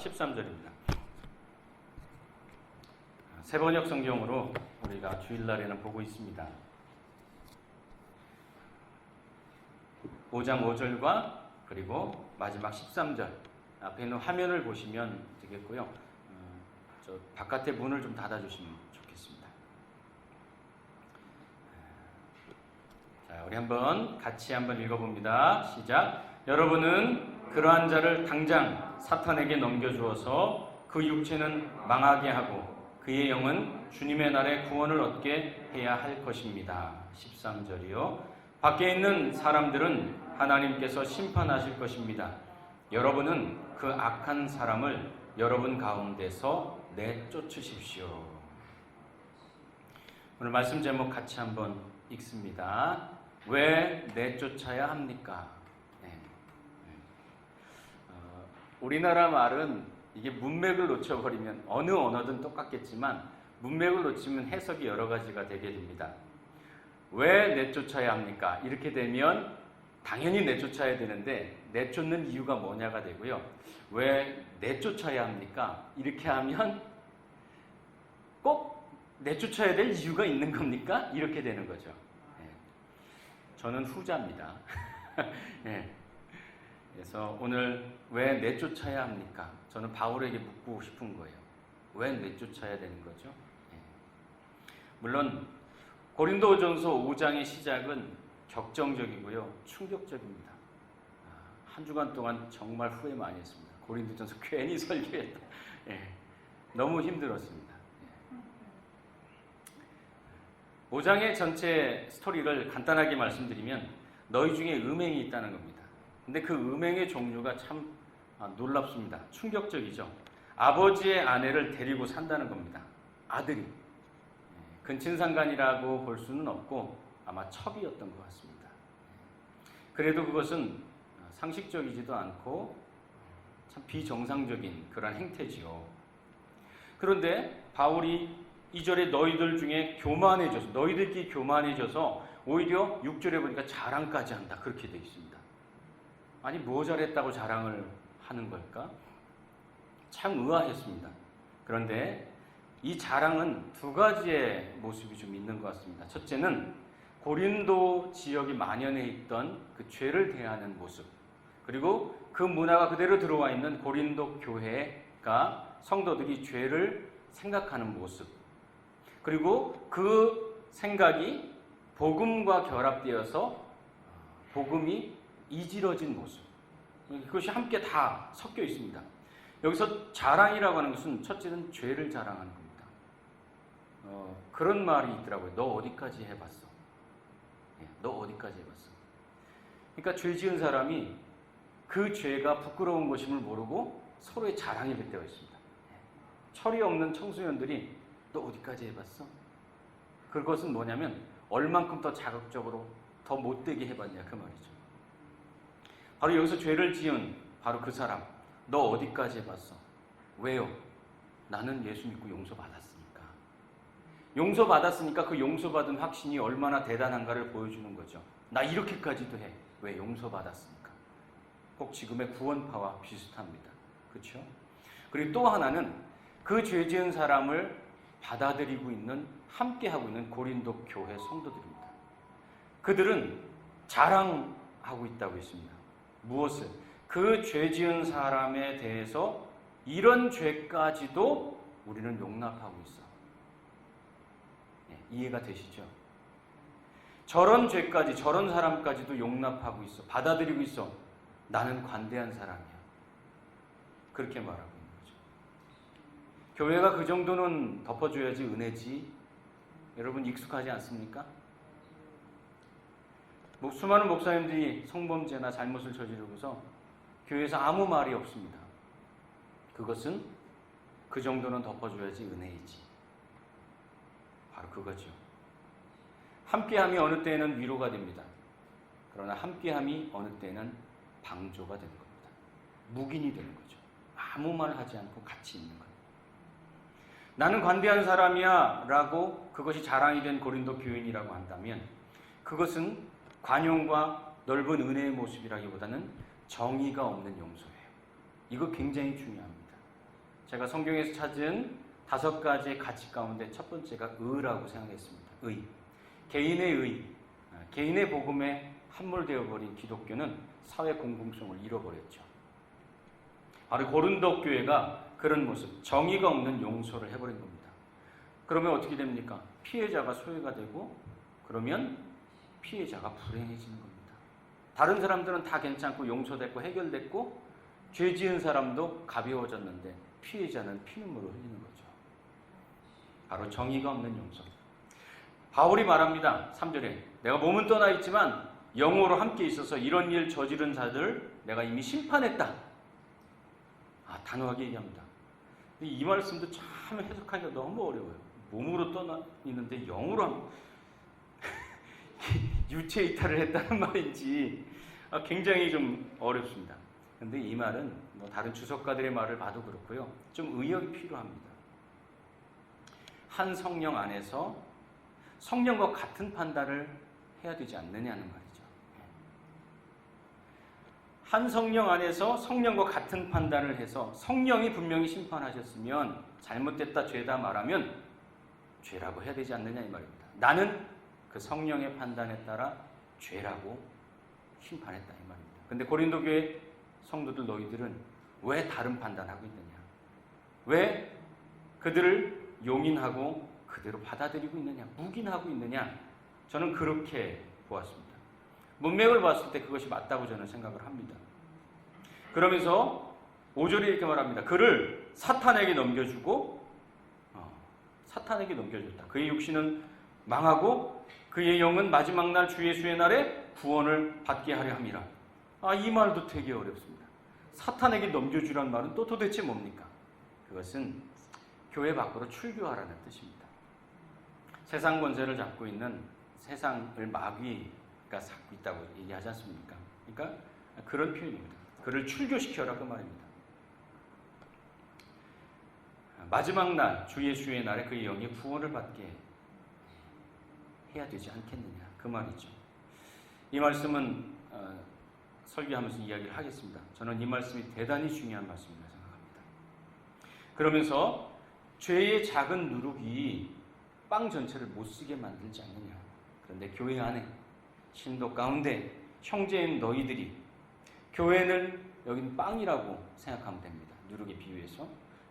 13절입니다. 새번역 성경으로 우리가 주일날에는 보고 있습니다. 5장 5절과 그리고 마지막 13절 앞에 있는 화면을 보시면 되겠고요. 저 바깥의 문을 좀 닫아주시면 좋겠습니다. 자, 우리 같이 한번 읽어봅니다. 시작. 여러분은 그러한 자를 당장 사탄에게 넘겨주어서 그 육체는 망하게 하고 그의 영은 주님의 날에 구원을 얻게 해야 할 것입니다. 13절이요. 밖에 있는 사람들은 하나님께서 심판하실 것입니다. 여러분은 그 악한 사람을 여러분 가운데서 내쫓으십시오. 오늘 말씀 제목 같이 한번 읽습니다. 왜 내쫓아야 합니까? 우리나라 말은 이게 문맥을 놓쳐버리면 어느 언어든 똑같겠지만 문맥을 놓치면 해석이 여러 가지가 되게 됩니다. 왜 내쫓아야 합니까? 이렇게 되면 당연히 내쫓아야 되는데 내쫓는 이유가 뭐냐가 되고요. 왜 내쫓아야 합니까? 이렇게 하면 꼭 내쫓아야 될 이유가 있는 겁니까? 이렇게 되는 거죠. 저는 후자입니다. 그래서 오늘 왜 내쫓아야 합니까? 저는 바울에게 묻고 싶은 거예요. 왜 내쫓아야 되는 거죠? 물론 고린도전서 5장의 시작은 격정적이고요. 충격적입니다. 한 주간 동안 정말 후회 많이 했습니다. 고린도전서 괜히 설교했다. 너무 힘들었습니다. 5장의 전체 스토리를 간단하게 말씀드리면 너희 중에 음행이 있다는 겁니다. 근데 그 음행의 종류가 참 놀랍습니다. 충격적이죠. 아버지의 아내를 데리고 산다는 겁니다. 아들이. 근친상간이라고 볼 수는 없고 아마 첩이었던 것 같습니다. 그래도 그것은 상식적이지도 않고 참 비정상적인 그런 행태지요. 그런데 바울이 2절에 너희들 중에 교만해져서 너희들끼리 교만해져서 오히려 6절에 보니까 자랑까지 한다. 그렇게 되어 있습니다. 아니 뭐 잘했다고 자랑을 하는 걸까? 참 의아했습니다. 그런데 이 자랑은 두 가지의 모습이 좀 있는 것 같습니다. 첫째는 고린도 지역에 만연해 있던 그 죄를 대하는 모습, 그리고 그 문화가 그대로 들어와 있는 고린도 교회가 성도들이 죄를 생각하는 모습, 그리고 그 생각이 복음과 결합되어서 복음이 이지러진 모습, 그것이 함께 다 섞여 있습니다. 여기서 자랑이라고 하는 것은 첫째는 죄를 자랑하는 겁니다. 그런 말이 있더라고요. 너 어디까지 해봤어? 너 어디까지 해봤어? 그러니까 죄 지은 사람이 그 죄가 부끄러운 것임을 모르고 서로의 자랑이 될 때가 있습니다. 철이 없는 청소년들이 너 어디까지 해봤어? 그것은 뭐냐면 얼만큼 더 자극적으로 더 못되게 해봤냐 그 말이죠. 바로 여기서 죄를 지은 바로 그 사람, 너 어디까지 해봤어? 왜요? 나는 예수 믿고 용서받았으니까. 용서받았으니까 그 용서받은 확신이 얼마나 대단한가를 보여주는 거죠. 나 이렇게까지도 해. 왜? 용서받았으니까. 꼭 지금의 구원파와 비슷합니다. 그렇죠? 그리고 또 하나는 그 죄 지은 사람을 받아들이고 있는, 함께하고 있는 고린도 교회 성도들입니다. 그들은 자랑하고 있다고 했습니다. 무엇을? 그 죄 지은 사람에 대해서 이런 죄까지도 우리는 용납하고 있어. 이해가 되시죠? 저런 죄까지, 저런 사람까지도 용납하고 있어. 받아들이고 있어. 나는 관대한 사람이야. 그렇게 말하고 있는 거죠. 교회가 그 정도는 덮어줘야지 은혜지. 여러분 익숙하지 않습니까? 수많은 목사님들이 성범죄나 잘못을 저지르고서 교회에서 아무 말이 없습니다. 그것은 그 정도는 덮어줘야지 은혜이지. 바로 그거죠. 함께함이 어느 때에는 위로가 됩니다. 그러나 함께함이 어느 때는 방조가 되는 겁니다. 묵인이 되는 거죠. 아무 말 하지 않고 같이 있는 거예요. 나는 관대한 사람이야 라고 그것이 자랑이 된 고린도 교인이라고 한다면 그것은 관용과 넓은 은혜의 모습이라기보다는 정의가 없는 용서예요. 이거 굉장히 중요합니다. 제가 성경에서 찾은 5가지의 가치 가운데 첫 번째가 의라고 생각했습니다. 의. 개인의 의. 개인의 복음에 함몰되어 버린 기독교는 사회 공공성을 잃어버렸죠. 바로 고린도 교회가 그런 모습, 정의가 없는 용서를 해버린 겁니다. 그러면 어떻게 됩니까? 피해자가 소외가 되고 그러면 피해자가 불행해지는 겁니다. 다른 사람들은 다 괜찮고 용서됐고 해결됐고 죄 지은 사람도 가벼워졌는데 피해자는 피눈물을 흘리는 거죠. 바로 정의가 없는 용서. 바울이 말합니다. 3절에 내가 몸은 떠나 있지만 영으로 함께 있어서 이런 일 저지른 자들 내가 이미 심판했다. 단호하게 얘기합니다. 이 말씀도 참 해석하기가 너무 어려워요. 몸으로 떠나 있는데 영으로 유체 이탈을 했다는 말인지 굉장히 좀 어렵습니다. 그런데 이 말은 뭐 다른 주석가들의 말을 봐도 그렇고요. 좀 의역이 필요합니다. 한 성령 안에서 성령과 같은 판단을 해야 되지 않느냐는 말이죠. 한 성령 안에서 성령과 같은 판단을 해서 성령이 분명히 심판하셨으면 잘못됐다 죄다 말하면 죄라고 해야 되지 않느냐 이 말입니다. 나는 그 성령의 판단에 따라 죄라고 심판했다 이 말입니다. 근데 고린도 교회 성도들 너희들은 왜 다른 판단하고 있느냐? 왜 그들을 용인하고 그대로 받아들이고 있느냐? 묵인하고 있느냐? 저는 그렇게 보았습니다. 문맥을 봤을 때 그것이 맞다고 저는 생각을 합니다. 그러면서 5절에 이렇게 말합니다. 그를 사탄에게 넘겨주고 사탄에게 넘겨줬다. 그의 육신은 망하고 그의 영은 마지막 날 주 예수의 날에 구원을 받게 하려 함이라. 이 말도 되게 어렵습니다. 사탄에게 넘겨주란 말은 또 도대체 뭡니까? 그것은 교회 밖으로 출교하라는 뜻입니다. 세상 권세를 잡고 있는 세상을 마귀가 잡고 있다고 얘기하지 않습니까? 그러니까 그런 표현입니다. 그를 출교시켜라 그 말입니다. 마지막 날 주 예수의 날에 그의 영이 구원을 받게 해야 되지 않겠느냐 그 말이죠. 이 말씀은 설교하면서 이야기를 하겠습니다. 저는 이 말씀이 대단히 중요한 말씀이라고 생각합니다. 그러면서 죄의 작은 누룩이 빵 전체를 못 쓰게 만들지 않느냐. 그런데 교회 안에 신도 가운데 형제인 너희들이 교회는 여기는 빵이라고 생각하면 됩니다. 누룩에 비유해서.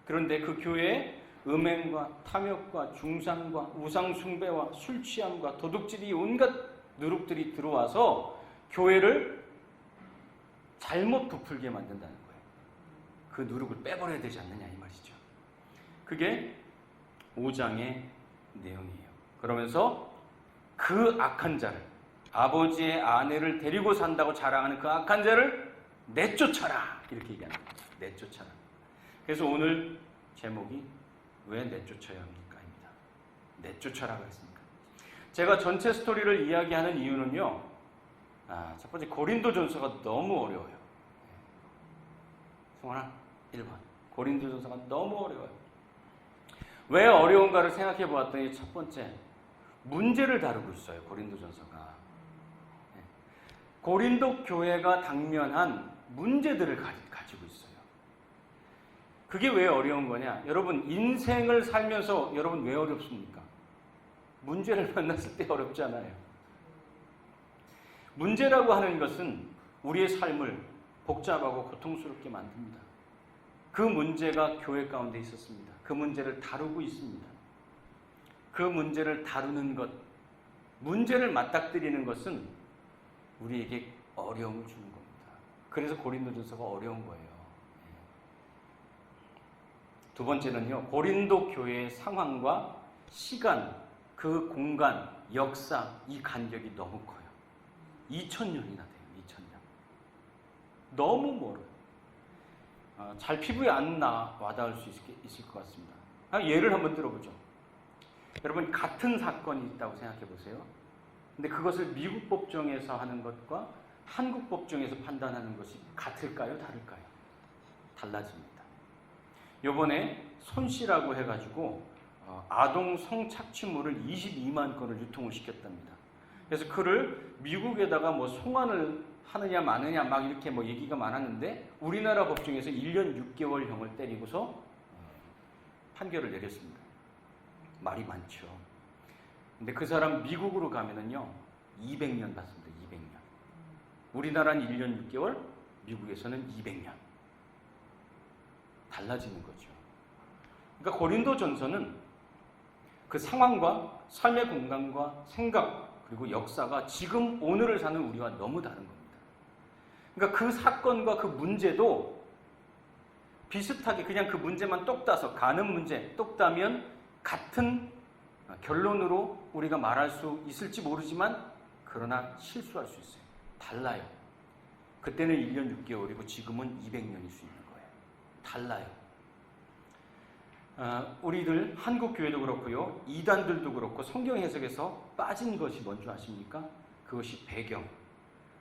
그런데 그 교회에 음행과 탐욕과 중상과 우상숭배와 술취함과 도둑질이 온갖 누룩들이 들어와서 교회를 잘못 부풀게 만든다는 거예요. 그 누룩을 빼버려야 되지 않느냐 이 말이죠. 그게 5장의 내용이에요. 그러면서 그 악한 자를 아버지의 아내를 데리고 산다고 자랑하는 그 악한 자를 내쫓아라 이렇게 얘기하는 거예요. 내쫓아라. 그래서 오늘 제목이 왜 내쫓아야 합니까? 입니다. 내쫓아라 그랬습니까? 제가 전체 스토리를 이야기하는 이유는요. 첫 번째 고린도전서가 너무 어려워요. 성환아 1번 고린도전서가 너무 어려워요. 왜 어려운가를 생각해 보았더니 첫 번째 문제를 다루고 있어요. 고린도전서가. 고린도 교회가 당면한 문제들을 가지고 있어요. 그게 왜 어려운 거냐? 여러분 인생을 살면서 여러분 왜 어렵습니까? 문제를 만났을 때 어렵잖아요. 문제라고 하는 것은 우리의 삶을 복잡하고 고통스럽게 만듭니다. 그 문제가 교회 가운데 있었습니다. 그 문제를 다루고 있습니다. 그 문제를 다루는 것, 문제를 맞닥뜨리는 것은 우리에게 어려움을 주는 겁니다. 그래서 고린도전서가 어려운 거예요. 두 번째는요, 고린도 교회의 상황과 시간, 그 공간, 역사, 이 간격이 너무 커요. 2000년이나 돼요. 2000년. 너무 멀어요. 잘 피부에 안 와닿을 수 있을 것 같습니다. 예를 한번 들어보죠. 여러분 같은 사건이 있다고 생각해 보세요. 근데 그것을 미국 법정에서 하는 것과 한국 법정에서 판단하는 것이 같을까요? 다를까요? 달라집니다. 요번에 손 씨라고 해가지고 아동 성착취물을 22만 건을 유통을 시켰답니다. 그래서 그를 미국에다가 뭐 송환을 하느냐 마느냐 막 이렇게 뭐 얘기가 많았는데 우리나라 법정에서 1년 6개월형을 때리고서 판결을 내렸습니다. 말이 많죠. 근데 그 사람 미국으로 가면은요 200년 받습니다. 200년. 우리나라는 1년 6개월, 미국에서는 200년. 달라지는 거죠. 그러니까 고린도전서는 그 상황과 삶의 공간과 생각 그리고 역사가 지금 오늘을 사는 우리와 너무 다른 겁니다. 그러니까 그 사건과 그 문제도 비슷하게 그냥 그 문제만 똑 따서 가는 문제 똑 따면 같은 결론으로 우리가 말할 수 있을지 모르지만 그러나 실수할 수 있어요. 달라요. 그때는 1년 6개월이고 지금은 200년일 수 있는 거예요. 달라요. 우리들 한국 교회도 그렇고요. 이단들도 그렇고 성경 해석에서 빠진 것이 뭔지 아십니까? 그것이 배경,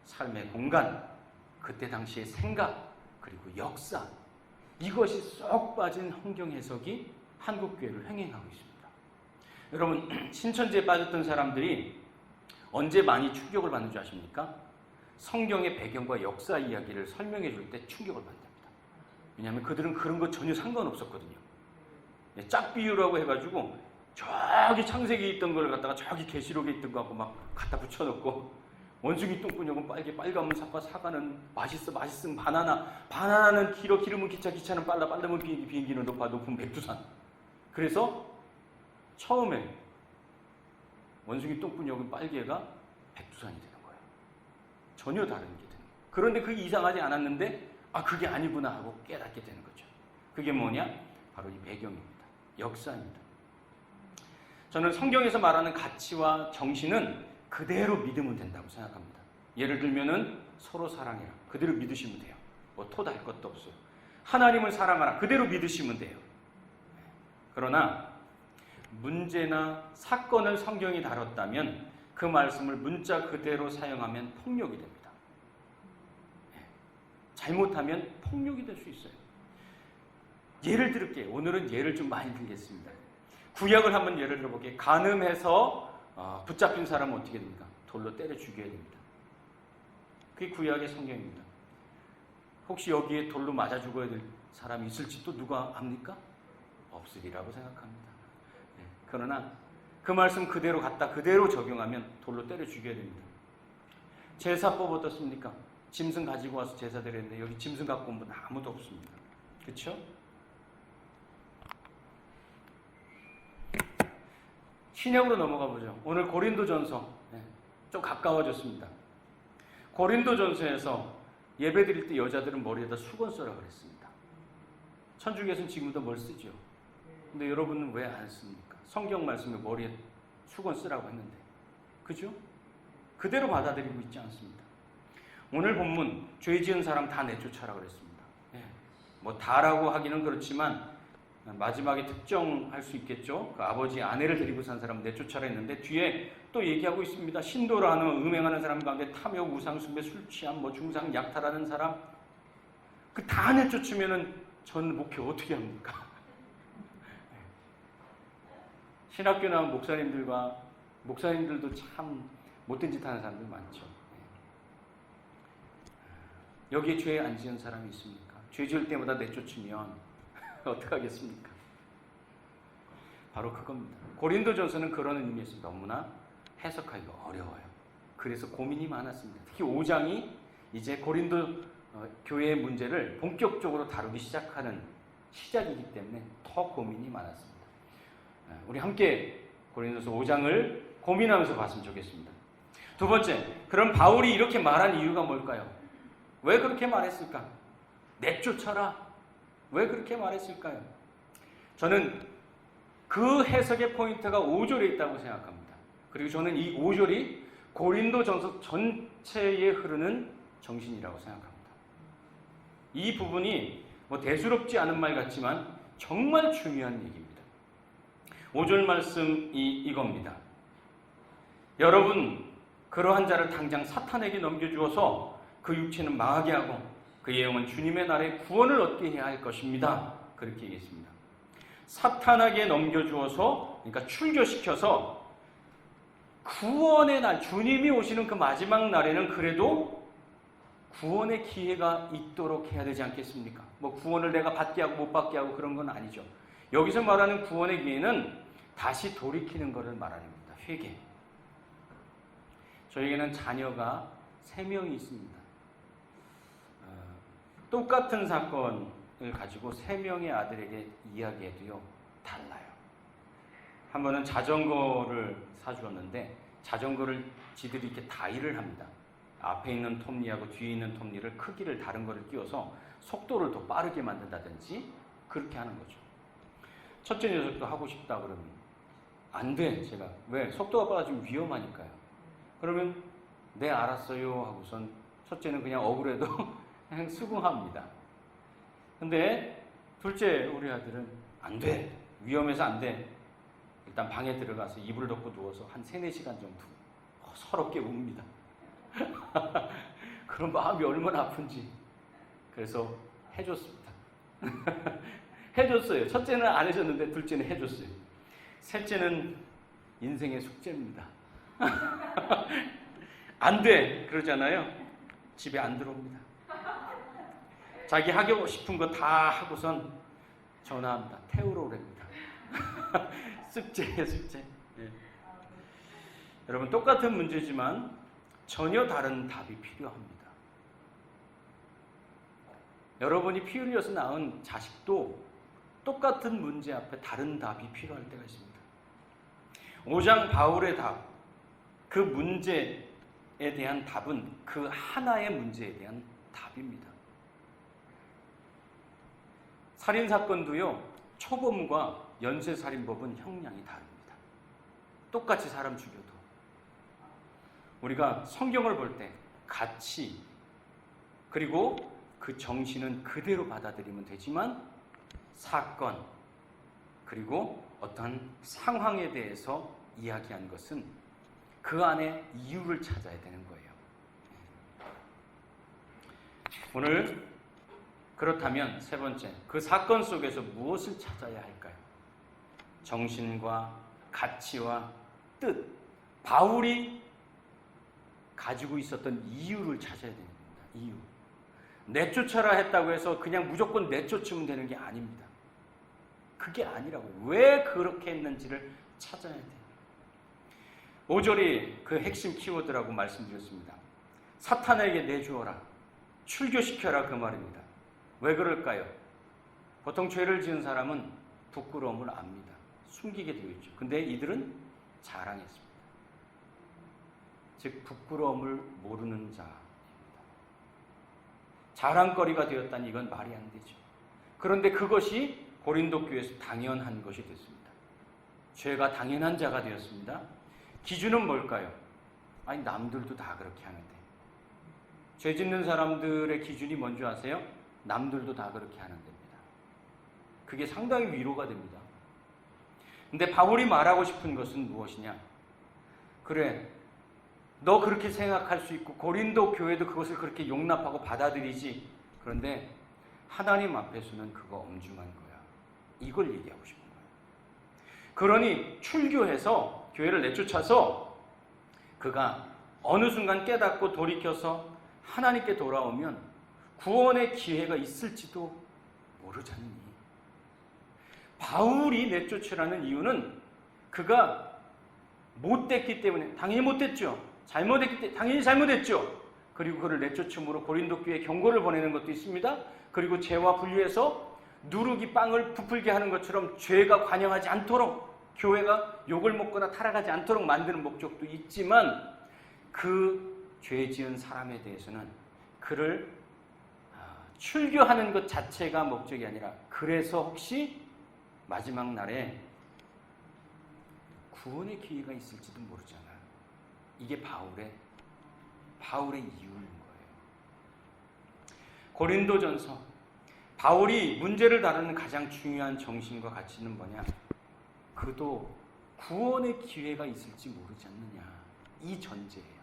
삶의 공간, 그때 당시의 생각, 그리고 역사. 이것이 쏙 빠진 성경 해석이 한국 교회를 횡행하고 있습니다. 여러분, 신천지에 빠졌던 사람들이 언제 많이 충격을 받는 줄 아십니까? 성경의 배경과 역사 이야기를 설명해 줄 때 충격을 받습니다. 왜냐하면 그들은 그런 거 전혀 상관없었거든요. 짝비유라고 해가지고 저기 창세기에 있던 걸 갖다가 저기 계시록에 있던 거하고 막 갖다 붙여놓고 원숭이 똥꾸녕은 빨가면 사과는 맛있으면 바나나는 길어 기르면 기차, 기차는 빨라 빠르면 비행기, 비행기는 높으면 백두산. 그래서 처음에 원숭이 똥꾸녕은 빨개가 백두산이 되는 거예요. 전혀 다른 게 되는 거예요. 그런데 그게 이상하지 않았는데 그게 아니구나 하고 깨닫게 되는 거죠. 그게 뭐냐? 바로 이 배경입니다. 역사입니다. 저는 성경에서 말하는 가치와 정신은 그대로 믿으면 된다고 생각합니다. 예를 들면은 서로 사랑해라. 그대로 믿으시면 돼요. 뭐 토달 것도 없어요. 하나님을 사랑하라. 그대로 믿으시면 돼요. 그러나 문제나 사건을 성경이 다뤘다면 그 말씀을 문자 그대로 사용하면 폭력이 됩니다. 잘못하면 폭력이 될 수 있어요. 예를 들을게요. 오늘은 예를 좀 많이 들겠습니다. 구약을 한번 예를 들어볼게요. 간음해서 붙잡힌 사람은 어떻게 됩니까? 돌로 때려 죽여야 됩니다. 그게 구약의 성경입니다. 혹시 여기에 돌로 맞아 죽어야 될 사람이 있을지 또 누가 압니까? 없으리라고 생각합니다. 그러나 그 말씀 그대로 갖다 그대로 적용하면 돌로 때려 죽여야 됩니다. 제사법 어떻습니까? 짐승 가지고 와서 제사 드렸는데 여기 짐승 갖고 온 분 아무도 없습니다. 그렇죠? 신약으로 넘어가 보죠. 오늘 고린도전서 좀 가까워졌습니다. 고린도전서에서 예배 드릴 때 여자들은 머리에다 수건 써라 그랬습니다. 천주교에서는 지금도 뭘 쓰죠. 근데 여러분은 왜 안 씁니까? 성경 말씀에 머리에 수건 쓰라고 했는데. 그죠? 그대로 받아들이고 있지 않습니다. 오늘 본문 죄 지은 사람 다 내쫓아라 그랬습니다. 뭐 다라고 하기는 그렇지만 마지막에 특정할 수 있겠죠. 그 아버지 아내를 데리고 산 사람 내쫓아라 했는데 뒤에 또 얘기하고 있습니다. 신도를 하는 음행하는 사람 가운데 탐욕, 우상숭배, 술 취함, 뭐 중상, 약탈하는 사람 그 다 내쫓으면은 전 목회 어떻게 합니까? 신학교 나온 목사님들도 참 못된 짓 하는 사람들 많죠. 여기에 죄 안 지은 사람이 있습니까? 죄 지을 때마다 내쫓으면 어떡하겠습니까? 바로 그겁니다. 고린도전서는 그런 의미에서 너무나 해석하기가 어려워요. 그래서 고민이 많았습니다. 특히 5장이 이제 고린도 교회의 문제를 본격적으로 다루기 시작하는 시작이기 때문에 더 고민이 많았습니다. 우리 함께 고린도서 5장을 고민하면서 봤으면 좋겠습니다. 두 번째, 그럼 바울이 이렇게 말한 이유가 뭘까요? 왜 그렇게 말했을까? 내쫓아라. 왜 그렇게 말했을까요? 저는 그 해석의 포인트가 5절에 있다고 생각합니다. 그리고 저는 이 5절이 고린도전서 전체에 흐르는 정신이라고 생각합니다. 이 부분이 뭐 대수롭지 않은 말 같지만 정말 중요한 얘기입니다. 5절 말씀이 이겁니다. 여러분, 그러한 자를 당장 사탄에게 넘겨주어서 그 육체는 망하게 하고 그의 영은 주님의 날에 구원을 얻게 해야 할 것입니다. 그렇게 얘기했습니다. 사탄에게 넘겨주어서, 그러니까 출교시켜서 구원의 날, 주님이 오시는 그 마지막 날에는 그래도 구원의 기회가 있도록 해야 되지 않겠습니까? 뭐 구원을 내가 받게 하고 못 받게 하고 그런 건 아니죠. 여기서 말하는 구원의 기회는 다시 돌이키는 것을 말하는 겁니다. 회개. 저에게는 자녀가 3명이 있습니다. 똑같은 사건을 가지고 3명의 아들에게 이야기해도요, 달라요. 한 번은 자전거를 사주었는데 자전거를 지들이 이렇게 다이를 합니다. 앞에 있는 톱니하고 뒤에 있는 톱니를 크기를 다른 거를 끼워서 속도를 더 빠르게 만든다든지 그렇게 하는 거죠. 첫째 녀석도 하고 싶다 그러면 안 돼. 제가 왜? 속도가 빨라지면 위험하니까요. 그러면 네 알았어요 하고선 첫째는 그냥 억울해도 그냥 수긍합니다. 근데 둘째 우리 아들은 안 돼. 위험해서 안 돼. 일단 방에 들어가서 이불을 덮고 누워서 한 3-4시간 정도 서럽게 웁니다. 그런 마음이 얼마나 아픈지. 그래서 해줬습니다. 해줬어요. 첫째는 안 해줬는데 둘째는 해줬어요. 셋째는 인생의 숙제입니다. 안 돼! 그러잖아요. 집에 안 들어옵니다. 자기 하고 싶은 거 다 하고선 전화합니다. 태우러 오랍니다. 숙제예요, 숙제. 네. 여러분, 똑같은 문제지만 전혀 다른 답이 필요합니다. 여러분이 피 흘려서 낳은 자식도 똑같은 문제 앞에 다른 답이 필요할 때가 있습니다. 5장 바울의 답, 그 문제에 대한 답은 그 하나의 문제에 대한 답입니다. 살인사건도요, 초범과 연쇄살인법은 형량이 다릅니다. 똑같이 사람 죽여도. 우리가 성경을 볼 때 가치, 그리고 그 정신은 그대로 받아들이면 되지만 사건, 그리고 어떤 상황에 대해서 이야기한 것은 그 안에 이유를 찾아야 되는 거예요. 오늘 그렇다면 세 번째, 그 사건 속에서 무엇을 찾아야 할까요? 정신과 가치와 뜻, 바울이 가지고 있었던 이유를 찾아야 되는 겁니다. 이유. 내쫓아라 했다고 해서 그냥 무조건 내쫓으면 되는 게 아닙니다. 그게 아니라고요. 왜 그렇게 했는지를 찾아야 돼요. 5절이 그 핵심 키워드라고 말씀드렸습니다. 사탄에게 내주어라. 출교시켜라 그 말입니다. 왜 그럴까요? 보통 죄를 지은 사람은 부끄러움을 압니다. 숨기게 되어 있죠. 근데 이들은 자랑했습니다. 즉 부끄러움을 모르는 자입니다. 자랑거리가 되었다니 이건 말이 안 되죠. 그런데 그것이 고린도 교회에서 당연한 것이 됐습니다. 죄가 당연한 자가 되었습니다. 기준은 뭘까요? 아니 남들도 다 그렇게 하는데. 죄 짓는 사람들의 기준이 뭔지 아세요? 남들도 다 그렇게 하는 겁니다. 그게 상당히 위로가 됩니다. 근데 바울이 말하고 싶은 것은 무엇이냐? 그래, 너 그렇게 생각할 수 있고 고린도 교회도 그것을 그렇게 용납하고 받아들이지. 그런데 하나님 앞에서는 그거 엄중한 거야. 이걸 얘기하고 싶은 거예요. 그러니 출교해서 교회를 내쫓아서 그가 어느 순간 깨닫고 돌이켜서 하나님께 돌아오면 구원의 기회가 있을지도 모르잖니. 바울이 내쫓으라는 이유는 그가 못됐기 때문에, 당연히 못됐죠. 잘못했기 때문에 당연히 잘못했죠. 그리고 그를 내쫓음으로 고린도 교회에 경고를 보내는 것도 있습니다. 그리고 죄와 분류해서 누룩이 빵을 부풀게 하는 것처럼 죄가 관영하지 않도록, 교회가 욕을 먹거나 타락하지 않도록 만드는 목적도 있지만, 그 죄 지은 사람에 대해서는 그를 출교하는 것 자체가 목적이 아니라, 그래서 혹시 마지막 날에 구원의 기회가 있을지도 모르잖아요. 이게 바울의 이유인 거예요. 고린도전서, 바울이 문제를 다루는 가장 중요한 정신과 가치는 뭐냐? 그도 구원의 기회가 있을지 모르지 않느냐. 이 전제예요.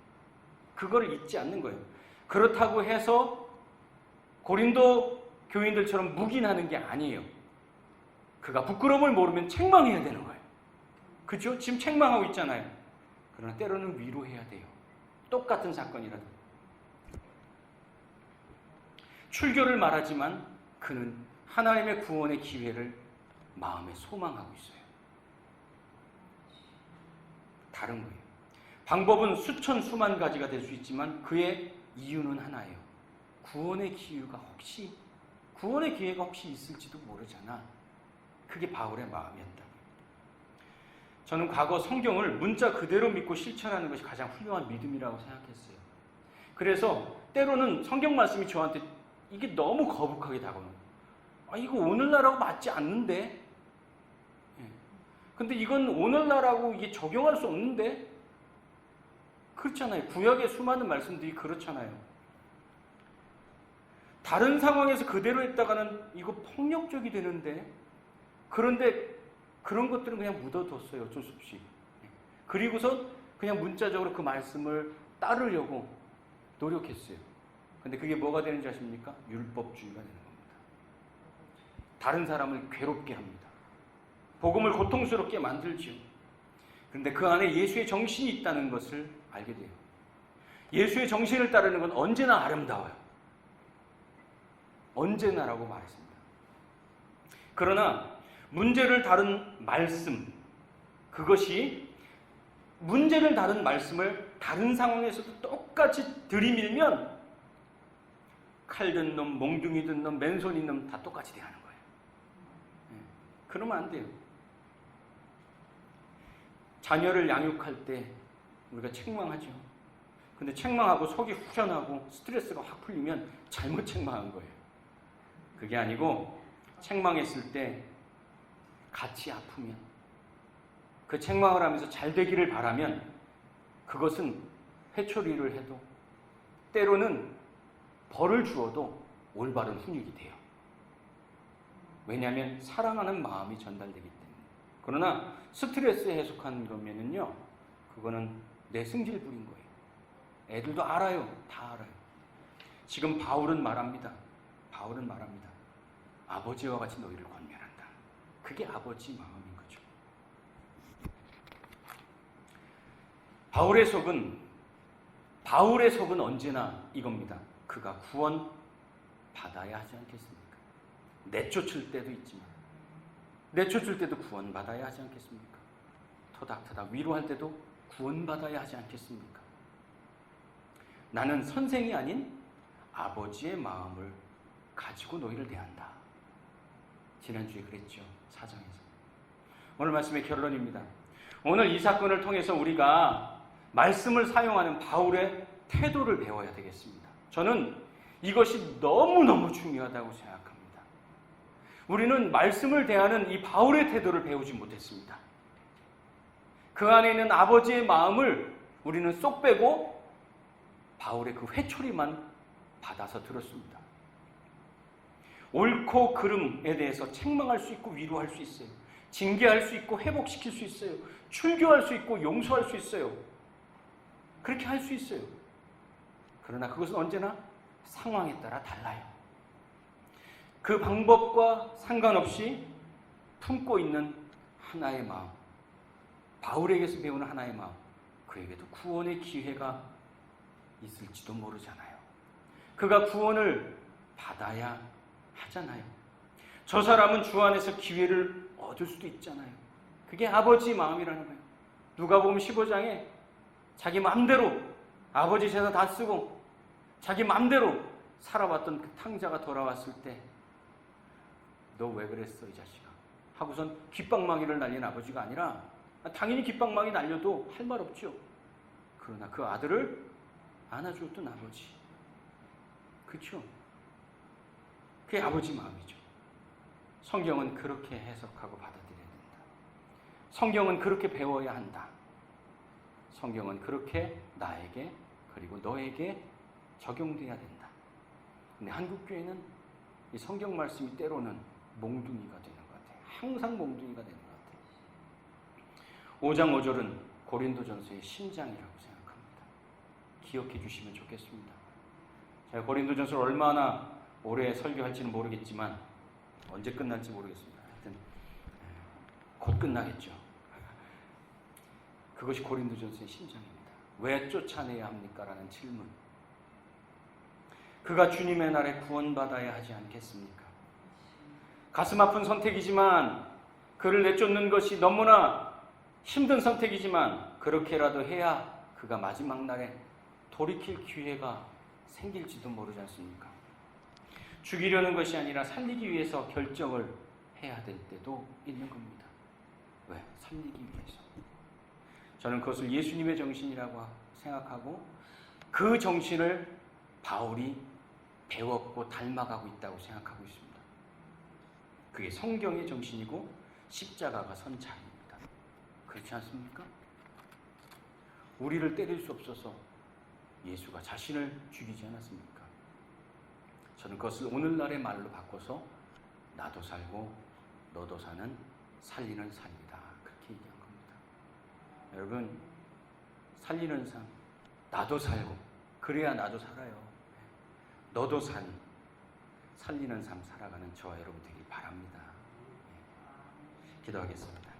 그걸 잊지 않는 거예요. 그렇다고 해서 고린도 교인들처럼 묵인하는 게 아니에요. 그가 부끄러움을 모르면 책망해야 되는 거예요. 그죠? 지금 책망하고 있잖아요. 그러나 때로는 위로해야 돼요. 똑같은 사건이라도. 출교를 말하지만 그는 하나님의 구원의 기회를 마음에 소망하고 있어요. 다른 거예요. 방법은 수천 수만 가지가 될 수 있지만 그의 이유는 하나예요. 구원의 기회가 혹시 있을지도 모르잖아. 그게 바울의 마음이었다. 저는 과거 성경을 문자 그대로 믿고 실천하는 것이 가장 훌륭한 믿음이라고 생각했어요. 그래서 때로는 성경 말씀이 저한테 이게 너무 거북하게 다가오는 거예요. 이거 오늘날하고 맞지 않는데? 근데 이건 오늘날하고 이게 적용할 수 없는데? 그렇잖아요. 구약의 수많은 말씀들이 그렇잖아요. 다른 상황에서 그대로 했다가는 이거 폭력적이 되는데, 그런데 그런 것들은 그냥 묻어뒀어요. 어쩔 수 없이. 그리고서 그냥 문자적으로 그 말씀을 따르려고 노력했어요. 근데 그게 뭐가 되는지 아십니까? 율법주의가 되는 겁니다. 다른 사람을 괴롭게 합니다. 복음을 고통스럽게 만들지요. 그런데 그 안에 예수의 정신이 있다는 것을 알게 돼요. 예수의 정신을 따르는 건 언제나 아름다워요. 언제나라고 말했습니다. 그러나 문제를 다룬 말씀, 그것이 문제를 다룬 말씀을 다른 상황에서도 똑같이 들이밀면 칼든 놈, 몽둥이든 놈, 맨손인 놈 다 똑같이 대하는 거예요. 그러면 안 돼요. 자녀를 양육할 때 우리가 책망하죠. 근데 책망하고 속이 후련하고 스트레스가 확 풀리면 잘못 책망한 거예요. 그게 아니고 책망했을 때 같이 아프면, 그 책망을 하면서 잘 되기를 바라면 그것은 회초리를 해도 때로는 벌을 주어도 올바른 훈육이 돼요. 왜냐하면 사랑하는 마음이 전달되기 때문에. 그러나 스트레스 해석하는 거면은요, 그거는 내 승질 부린 거예요. 애들도 알아요. 다 알아요. 지금 바울은 말합니다. 아버지와 같이 너희를 권면한다. 그게 아버지 마음인 거죠. 바울의 속은 언제나 이겁니다. 그가 구원 받아야 하지 않겠습니까? 내쫓을 때도 있지만, 내쫓을 때도 구원 받아야 하지 않겠습니까? 토닥토닥 위로할 때도 구원 받아야 하지 않겠습니까? 나는 선생이 아닌 아버지의 마음을 가지고 너희를 대한다. 지난주에 그랬죠. 4장에서. 오늘 말씀의 결론입니다. 오늘 이 사건을 통해서 우리가 말씀을 사용하는 바울의 태도를 배워야 되겠습니다. 저는 이것이 너무너무 중요하다고 생각합니다. 우리는 말씀을 대하는 이 바울의 태도를 배우지 못했습니다. 그 안에 있는 아버지의 마음을 우리는 쏙 빼고 바울의 그 회초리만 받아서 들었습니다. 옳고 그름에 대해서 책망할 수 있고 위로할 수 있어요. 징계할 수 있고 회복시킬 수 있어요. 출교할 수 있고 용서할 수 있어요. 그렇게 할 수 있어요. 그러나 그것은 언제나 상황에 따라 달라요. 그 방법과 상관없이 품고 있는 하나의 마음, 바울에게서 배우는 하나의 마음, 그에게도 구원의 기회가 있을지도 모르잖아요. 그가 구원을 받아야 하잖아요. 저 사람은 주 안에서 기회를 얻을 수도 있잖아요. 그게 아버지 마음이라는 거예요. 누가복음 15장에 자기 마음대로 아버지 재산 다 쓰고 자기 마음대로 살아왔던 그 탕자가 돌아왔을 때 너 왜 그랬어 이 자식아 하고선 귓방망이를 날린 아버지가 아니라, 당연히 귓방망이 날려도 할 말 없죠. 그러나 그 아들을 안아주었던 아버지, 그렇죠? 그게 아버지 마음이죠. 성경은 그렇게 해석하고 받아들여야 된다. 성경은 그렇게 배워야 한다. 성경은 그렇게 나에게 그리고 너에게 적용돼야 된다. 근데 한국교회는 이 성경 말씀이 때로는 몽둥이가 되는 것 같아요. 항상 몽둥이가 되는 것 같아요. 5장 5절은 고린도전서의 심장이라고 생각합니다. 기억해 주시면 좋겠습니다. 제가 고린도전서를 얼마나 오래 설교할지는 모르겠지만 언제 끝날지 모르겠습니다. 하여튼 곧 끝나겠죠. 그것이 고린도전서의 심장입니다. 왜 쫓아내야 합니까? 라는 질문. 그가 주님의 날에 구원받아야 하지 않겠습니까? 가슴 아픈 선택이지만 그를 내쫓는 것이 너무나 힘든 선택이지만 그렇게라도 해야 그가 마지막 날에 돌이킬 기회가 생길지도 모르지 않습니까? 죽이려는 것이 아니라 살리기 위해서 결정을 해야 될 때도 있는 겁니다. 왜? 살리기 위해서. 저는 그것을 예수님의 정신이라고 생각하고 그 정신을 바울이 배웠고 닮아가고 있다고 생각하고 있습니다. 그게 성경의 정신이고 십자가가 선 자리입니다. 그렇지 않습니까? 우리를 때릴 수 없어서 예수가 자신을 죽이지 않았습니까? 저는 그것을 오늘날의 말로 바꿔서 나도 살고 너도 사는 살리는 삶이다. 그렇게 얘기한 겁니다. 여러분, 살리는 삶, 나도 살고 그래야 나도 살아요. 너도 사니 살리는 삶 살아가는 저와 여러분 되길 바랍니다. 기도하겠습니다.